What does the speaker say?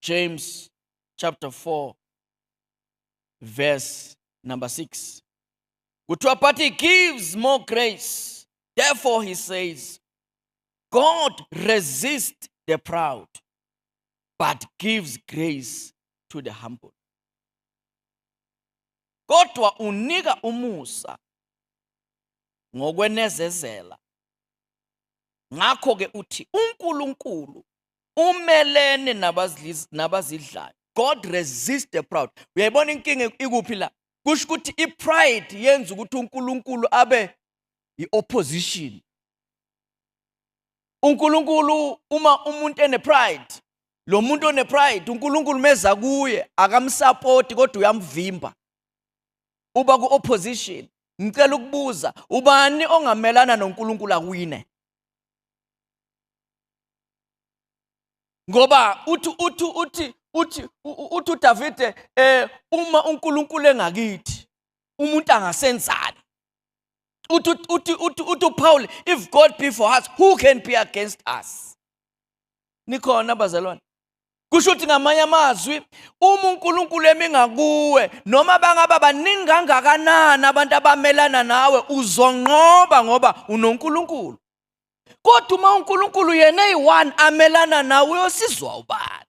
James chapter 4 verse number 6. But he gives more grace. Therefore he says, God resists the proud, but gives grace to the humble. Kodwa unika umusa ngokwenezezela. Ngakho ke uthi uNkulunkulu umelene nabazidlayo. God resists the proud. Uyayibona inkinga ikuphi la? Kusho ukuthi ipride yenza ukuthi uNkulunkulu abe iopposition. uNkulunkulu uma umuntu enepride, lo muntu onepride uNkulunkulu meza kuye akamsupport kodwa uyamvimba. Uba ku opposition. Ngicela ukubuza, ubani ongamelana noNkulunkulu akuwine? Ngoba uthi David uma uNkulunkulu engakithi umuntu angasenzani? Uthi Paul, if God be for us, who can be against us? Nikhona bazalwane. Kusho ukuthi ngamanye amazwi uma uNkulunkulu emingakuwe noma bangaba baningi kangakanani abantu abamelana nawe uzonqoba ngoba unoNkulunkulu. Kodwa uma uNkulunkulu yena eyi-one amelana nawe uyosizwa ubani?